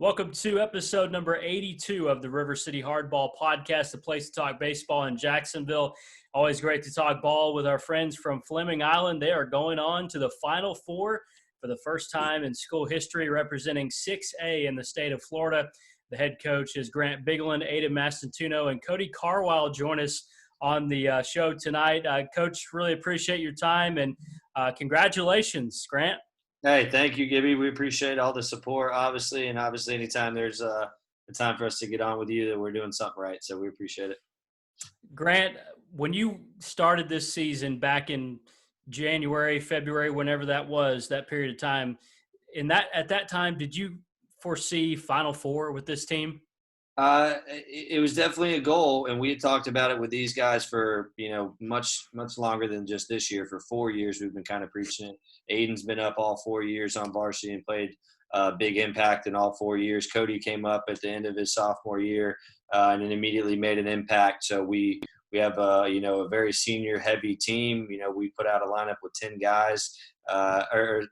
Welcome to episode number 82 of the River City Hardball Podcast, the place to talk baseball in Jacksonville. Always great to talk ball with our friends from Fleming Island. They are going on to the Final Four for the first time in school history, representing 6A in the state of Florida. The head coach is Grant Bigilin, Aiden Mastantuno, and Cody Carwile join us on the show tonight. Coach, really appreciate your time, and congratulations, Grant. Hey, thank you, Gibby. We appreciate all the support, obviously, and obviously anytime there's a time for us to get on with you that we're doing something right, so we appreciate it. Grant, when you started this season back in January, February, whenever that was, that period of time, at that time, did you foresee Final Four with this team? It was definitely a goal, and we had talked about it with these guys for much longer than just this year. For 4 years, we've been kind of preaching it. Aiden's been up all 4 years on varsity and played a big impact in all 4 years. Cody came up at the end of his sophomore year and then immediately made an impact. So we have a very senior heavy team. We put out a lineup with 10 guys, or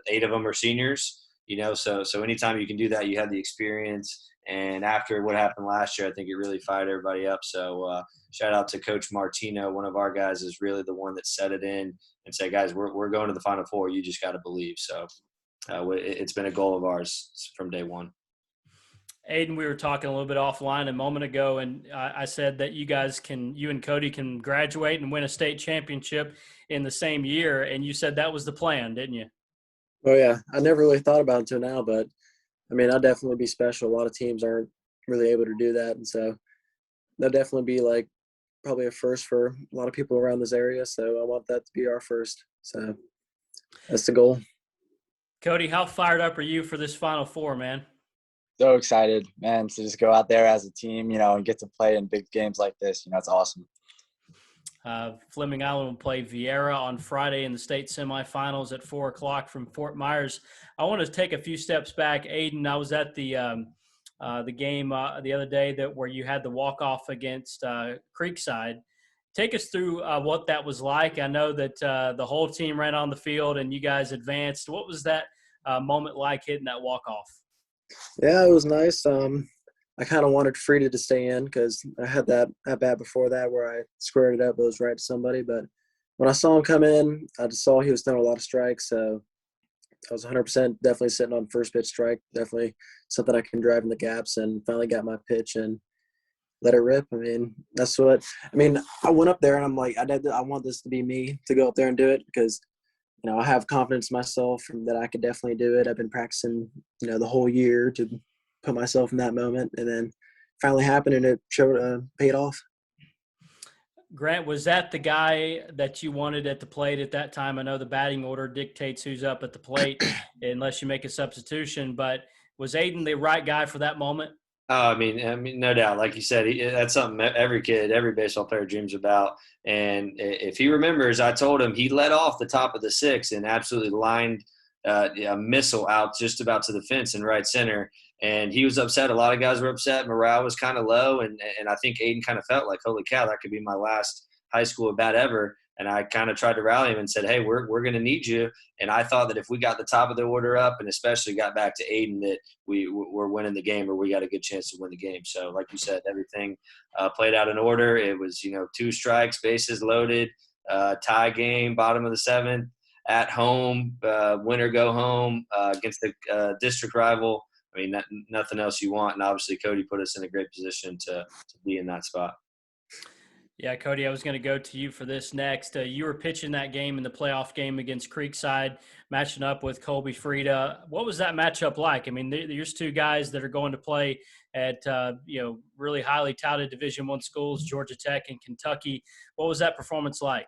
8 of them are seniors. So anytime you can do that, you have the experience. And after what happened last year, I think it really fired everybody up. So shout out to Coach Martino. One of our guys is really the one that set it in and said, guys, we're going to the Final Four. You just got to believe. So it's been a goal of ours from day one. Aiden, we were talking a little bit offline a moment ago, and I said that you and Cody can graduate and win a state championship in the same year. And you said that was the plan, didn't you? Oh, yeah. I never really thought about it until now, but I mean, I'll definitely be special. A lot of teams aren't really able to do that. And so that'll definitely be probably a first for a lot of people around this area. So I want that to be our first. So that's the goal. Cody, how fired up are you for this Final Four, man? So excited, man, to just go out there as a team, and get to play in big games like this. It's awesome. Fleming Island will play Viera on Friday in the state semifinals at 4 o'clock from Fort Myers. I want to take a few steps back. Aiden, I was at the game the other day where you had the walk-off against Creekside. Take us through what that was like. I know that the whole team ran on the field and you guys advanced. What was that moment like hitting that walk-off? Yeah, it was nice. I kind of wanted Frida to stay in because I had that at bat before that where I squared it up. It was right to somebody. But when I saw him come in, I just saw he was throwing a lot of strikes. So I was 100% definitely sitting on first pitch strike. Definitely something I can drive in the gaps, and finally got my pitch and let it rip. I mean, I went up there and I'm like, I want this to be me to go up there and do it because, I have confidence in myself that I could definitely do it. I've been practicing, the whole year to put myself in that moment, and then finally happened, and it paid off. Grant, was that the guy that you wanted at the plate at that time? I know the batting order dictates who's up at the plate unless you make a substitution, but was Aiden the right guy for that moment? I mean, no doubt. Like you said, that's something every kid, every baseball player dreams about. And if he remembers, I told him he let off the top of the sixth and absolutely lined a missile out just about to the fence in right center. And he was upset. A lot of guys were upset. Morale was kind of low. And I think Aiden kind of felt like, holy cow, that could be my last high school at bat ever. And I kind of tried to rally him and said, hey, we're going to need you. And I thought that if we got the top of the order up and especially got back to Aiden, that we're winning the game or we got a good chance to win the game. So like you said, everything played out in order. It was, 2 strikes, bases loaded, tie game, bottom of the 7th, at home, winner go home against the district rival. I mean, nothing else you want. And obviously Cody put us in a great position to be in that spot. Yeah, Cody, I was going to go to you for this next. You were pitching that game in the playoff game against Creekside, matching up with Colby Frida. What was that matchup like? I mean, there's 2 guys that are going to play at, really highly touted Division I schools, Georgia Tech and Kentucky. What was that performance like?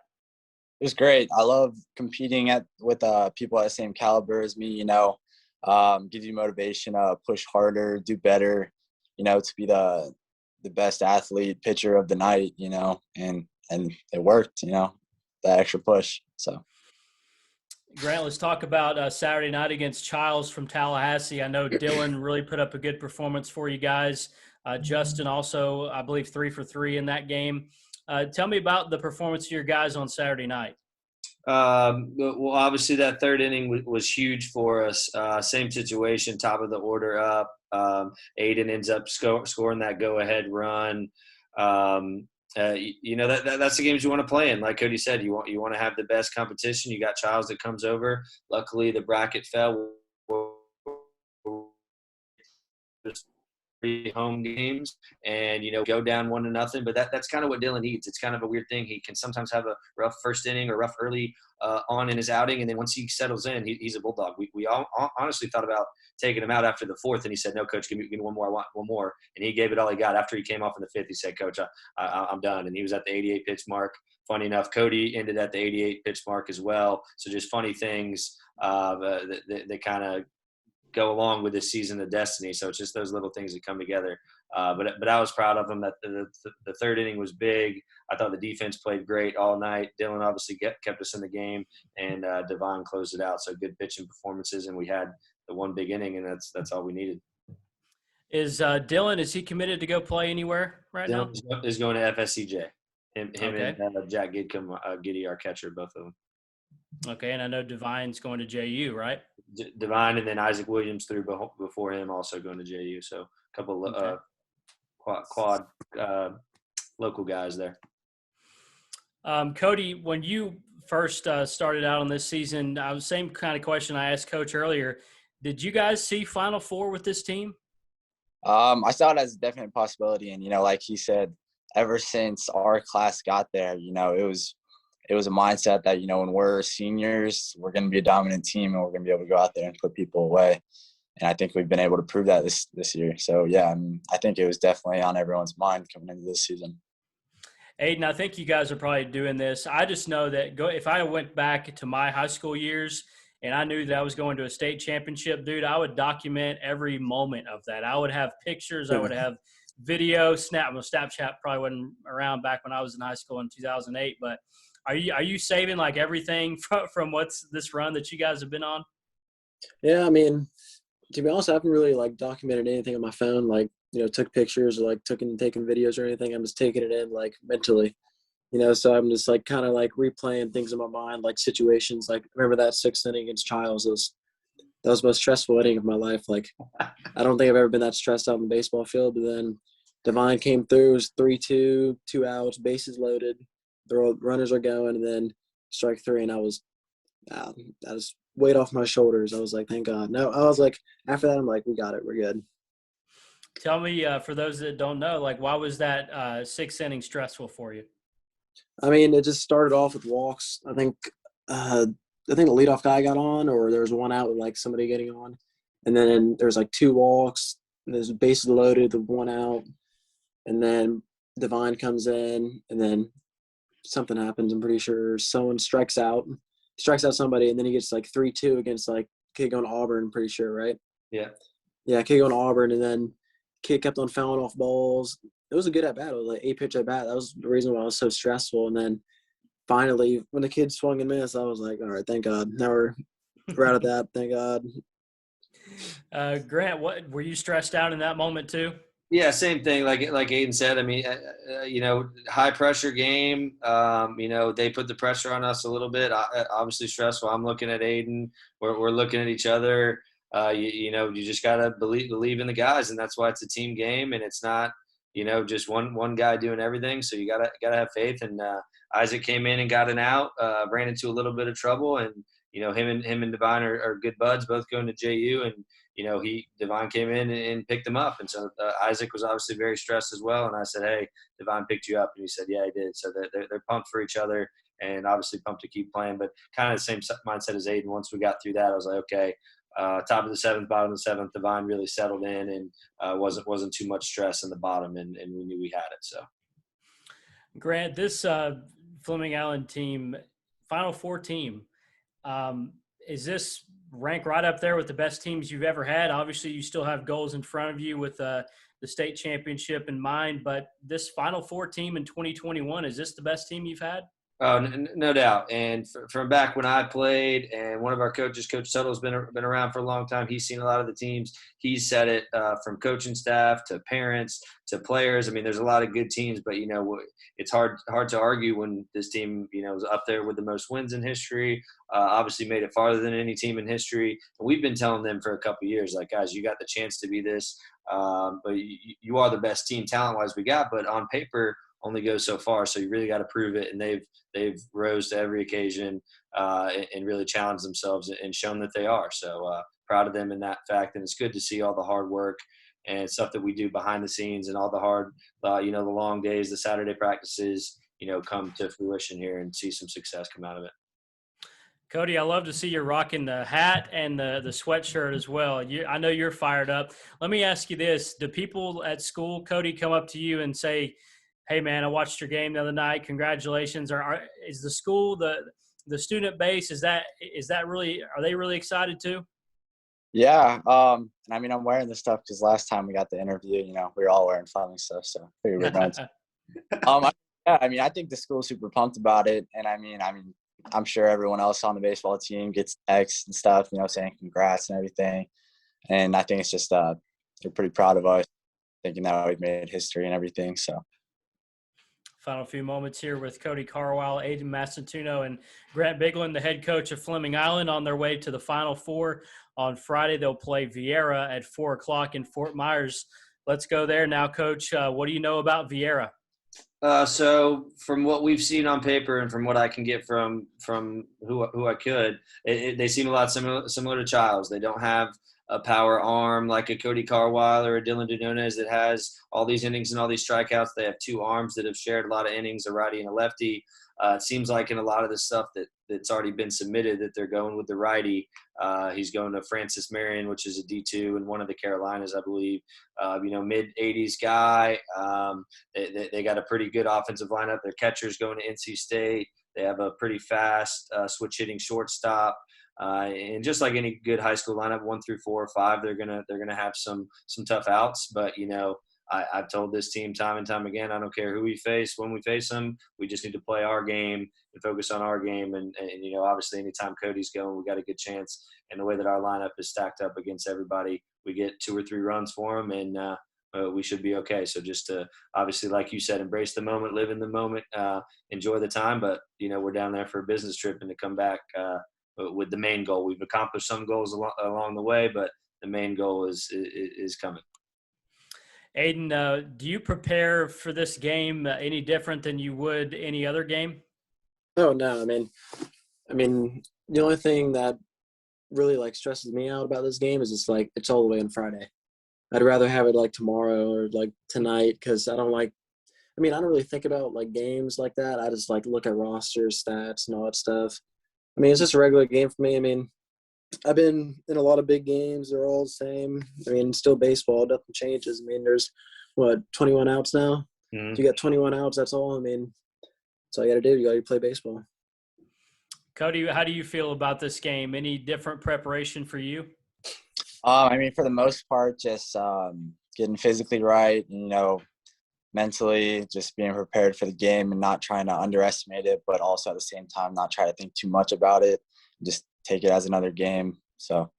It was great. I love competing with people at the same caliber as me, gives you motivation to push harder, do better, to be the best athlete, pitcher of the night, and it worked, that extra push. So, Grant, let's talk about Saturday night against Childs from Tallahassee. I know Dylan really put up a good performance for you guys. Justin also, I believe, 3 for 3 in that game. Tell me about the performance of your guys on Saturday night. Well, obviously that third inning was huge for us. Same situation, top of the order up. Aiden ends up scoring that go-ahead run. That's the games you want to play in. Like Cody said, you want to have the best competition. You got Childs that comes over. Luckily, the bracket fell. Home games and go down 1-0, but that's kind of what Dylan needs. It's kind of a weird thing. He can sometimes have a rough first inning or rough early on in his outing, and then once he settles in, he's a bulldog. We all honestly thought about taking him out after the fourth, and he said, "No, coach, give me one more. I want one more." And he gave it all he got. After he came off in the fifth, he said, "Coach, I'm done." And he was at the 88 pitch mark. Funny enough, Cody ended at the 88 pitch mark as well. So just funny things that kind of go along with this season of destiny. So it's just those little things that come together. But I was proud of them. That the third inning was big. I thought the defense played great all night. Dylan obviously kept us in the game, and Devon closed it out. So good pitching performances, and we had the one big inning, and that's all we needed. Is Dylan, is he committed to go play anywhere right now? Dylan is going to FSCJ. Him Okay. and Jack Giddy, our catcher, both of them. Okay, and I know Divine's going to JU, right? Divine, and then Isaac Williams threw before him, also going to JU. So a couple of quad local guys there. Cody, when you first started out on this season, same kind of question I asked Coach earlier. Did you guys see Final Four with this team? I saw it as a definite possibility, and like he said, ever since our class got there, it was a mindset that, when we're seniors, we're going to be a dominant team and we're going to be able to go out there and put people away. And I think we've been able to prove that this year. So, yeah, I think it was definitely on everyone's mind coming into this season. Aiden, I think you guys are probably doing this. I just know that if I went back to my high school years and I knew that I was going to a state championship, dude, I would document every moment of that. I would have pictures. I would have video. Snapchat probably wasn't around back when I was in high school in 2008, but Are you saving like everything from what's this run that you guys have been on? Yeah, I mean, to be honest, I haven't really like documented anything on my phone, like, took pictures or like taking videos or anything. I'm just taking it in like mentally, so I'm just like kind of like replaying things in my mind, like situations. Like, remember that sixth inning against Childs? That was the most stressful inning of my life. Like, I don't think I've ever been that stressed out in the baseball field. But then Divine came through, it was 3-2, 2 outs, bases loaded. The runners are going, and then strike three, and I was weight off my shoulders. I was like, thank God. No, I was like, after that, I'm like, we got it. We're good. Tell me, for those that don't know, like, why was that sixth inning stressful for you? I mean, it just started off with walks. I think the leadoff guy got on, or there was one out with like somebody getting on, and then there's like 2 walks. And there's bases loaded with 1 out, and then Divine comes in, and then something happens. I'm pretty sure someone strikes out somebody, and then he gets like 3-2 against like kid going to Auburn. I'm pretty sure, right? Yeah, kid going to Auburn, and then kid kept on fouling off balls. It was a good at bat. It was like 8-pitch at bat. That was the reason why it was so stressful. And then finally, when the kid swung and missed, I was like, all right, thank God. Now we're out of that. Thank God. Grant, what were you stressed out in that moment too? Yeah, same thing. Like Aiden said, I mean, high pressure game. They put the pressure on us a little bit. Obviously stressful. I'm looking at Aiden. We're looking at each other. You just gotta believe in the guys, and that's why it's a team game, and it's not just one guy doing everything. So you gotta have faith. And Isaac came in and got an out. Ran into a little bit of trouble, and him and Divine are good buds, both going to JU, and Divine came in and picked him up. And so Isaac was obviously very stressed as well. And I said, hey, Divine picked you up. And he said, yeah, he did. So they're pumped for each other and obviously pumped to keep playing. But kind of the same mindset as Aiden. Once we got through that, I was like, okay, top of the 7th, bottom of the 7th, Divine really settled in and wasn't too much stress in the bottom. And we knew we had it. So, Grant, this Fleming Island team, Final Four team, is this rank right up there with the best teams you've ever had? Obviously, you still have goals in front of you with the state championship in mind, but this Final Four team in 2021, is this the best team you've had? Oh, no doubt. And from back when I played, and one of our coaches, Coach Tuttle's been around for a long time. He's seen a lot of the teams. He's said it from coaching staff to parents to players. I mean, there's a lot of good teams, but it's hard to argue when this team is up there with the most wins in history. Obviously, made it farther than any team in history. And we've been telling them for a couple of years, like, guys, you got the chance to be this, but you are the best team talent-wise we got. But on paper, only goes so far. So you really got to prove it. And they've rose to every occasion and really challenged themselves and shown that they are. So proud of them in that fact. And it's good to see all the hard work and stuff that we do behind the scenes and all the hard, the long days, the Saturday practices, come to fruition here and see some success come out of it. Cody, I love to see you rocking the hat and the sweatshirt as well. I know you're fired up. Let me ask you this. Do people at school, Cody, come up to you and say, hey, man, I watched your game the other night. Congratulations. Is the school, the student base, is that really – are they really excited too? Yeah. I mean, I'm wearing this stuff because last time we got the interview, we were all wearing Fleming stuff. So I figured we're going to. I think the school's super pumped about it. And I mean, I'm sure everyone else on the baseball team gets texts and stuff, saying congrats and everything. And I think it's just they're pretty proud of us, thinking that we've made history and everything. So. Final few moments here with Cody Carwile, Aiden Mastantuno, and Grant Bigilin, the head coach of Fleming Island, on their way to the Final Four. On Friday, they'll play Viera at 4 o'clock in Fort Myers. Let's go there now, Coach. What do you know about Viera? So from what we've seen on paper and from what I can get from who I could, they seem a lot similar to Childs. They don't have a power arm like a Cody Carwile or a Dylan Denones that has all these innings and all these strikeouts. They have two arms that have shared a lot of innings, a righty and a lefty. It seems like in a lot of the stuff that's already been submitted that they're going with the righty. He's going to Francis Marion, which is a D2 in one of the Carolinas, I believe. Mid-80s guy. They got a pretty good offensive lineup. Their catcher's going to NC State. They have a pretty fast switch-hitting shortstop. And just like any good high school lineup, 1 through 4 or 5, they're gonna have some tough outs. But I've told this team time and time again, I don't care who we face, when we face them, we just need to play our game and focus on our game. And obviously, anytime Cody's going, we got a good chance. And the way that our lineup is stacked up against everybody, we get 2 or 3 runs for them, and we should be okay. So just to, obviously, like you said, embrace the moment, live in the moment, enjoy the time. But we're down there for a business trip and to come back. With the main goal, we've accomplished some goals along the way, but the main goal is coming. Aiden, do you prepare for this game any different than you would any other game? Oh no, I mean, the only thing that really stresses me out about this game is it's all the way on Friday. I'd rather have it tomorrow or tonight because I don't really think about games like that. I just look at rosters, stats, and all that stuff. It's just a regular game for me. I've been in a lot of big games. They're all the same. Still baseball. Nothing changes. There's, 21 outs now? Mm-hmm. If you got 21 outs, that's all. That's all you got to do. You got to play baseball. Cody, how do you feel about this game? Any different preparation for you? For the most part, just getting physically right, mentally just being prepared for the game and not trying to underestimate it, but also at the same time not try to think too much about it. Just take it as another game. So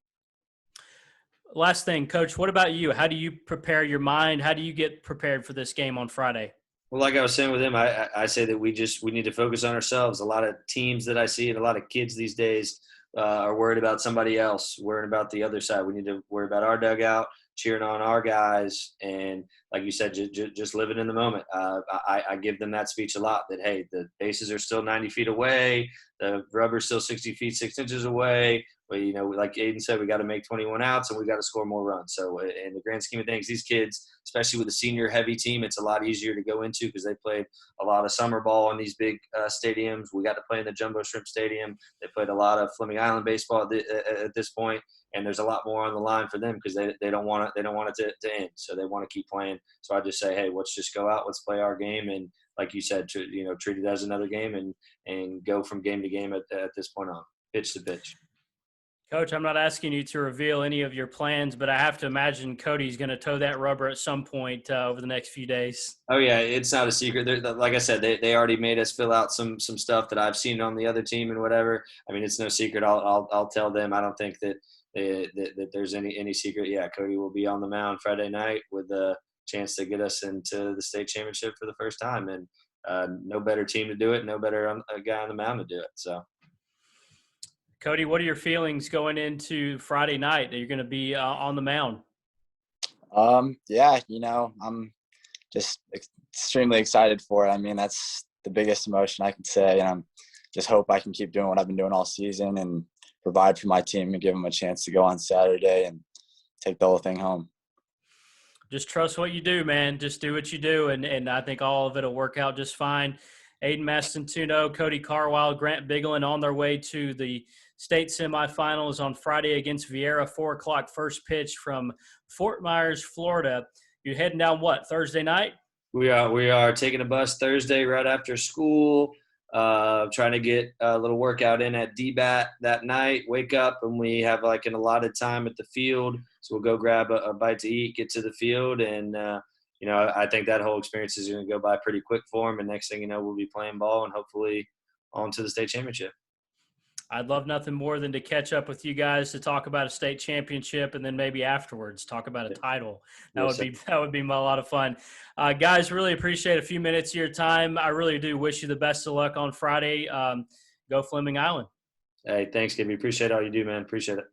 last thing, Coach, what about you? How do you prepare your mind? How do you get prepared for this game on Friday? Well, like I was saying with him, I say that we need to focus on ourselves. A lot of teams that I see and a lot of kids these days are worried about somebody else, worried about the other side. We need to worry about our dugout, cheering on our guys, and like you said, just living in the moment. I give them that speech a lot that, hey, the bases are still 90 feet away, the rubber's still 60 feet 6 inches away. But, like Aiden said, we got to make 21 outs and we got to score more runs. So in the grand scheme of things, these kids, especially with a senior heavy team, it's a lot easier to go into because they played a lot of summer ball in these big stadiums. We got to play in the Jumbo Shrimp Stadium. They played a lot of Fleming Island baseball at this point, and there's a lot more on the line for them because they don't want it to end. So they want to keep playing. So I just say, hey, let's just go out, let's play our game, and like you said, treat it as another game and go from game to game at this point on, pitch to pitch. Coach, I'm not asking you to reveal any of your plans, but I have to imagine Cody's going to toe that rubber at some point over the next few days. Oh yeah, it's not a secret. Like I said, they already made us fill out some stuff that I've seen on the other team and whatever. I mean, it's no secret. I'll tell them. I don't think that that there's any secret. Yeah, Cody will be on the mound Friday night with a chance to get us into the state championship for the first time, and no better team to do it, no better guy on the mound to do it. So. Cody, what are your feelings going into Friday night that you're going to be on the mound? Yeah, I'm just extremely excited for it. I mean, that's the biggest emotion I can say. And I'm just hope I can keep doing what I've been doing all season and provide for my team and give them a chance to go on Saturday and take the whole thing home. Just trust what you do, man. Just do what you do. And I think all of it will work out just fine. Aiden Mastantuno, Cody Carwile, Grant Bigilin on their way to the state semifinals on Friday against Viera, 4 o'clock first pitch from Fort Myers, Florida. You're heading down what, Thursday night? We are taking a bus Thursday right after school, trying to get a little workout in at DBAT that night, wake up, and we have like an allotted time at the field. So we'll go grab a bite to eat, get to the field, and I think that whole experience is going to go by pretty quick for him. And next thing you know, we'll be playing ball and hopefully on to the state championship. I'd love nothing more than to catch up with you guys to talk about a state championship and then maybe afterwards talk about a title. That would be a lot of fun. Guys, really appreciate a few minutes of your time. I really do wish you the best of luck on Friday. Go Fleming Island. Hey, thanks, Gibby. Appreciate all you do, man. Appreciate it.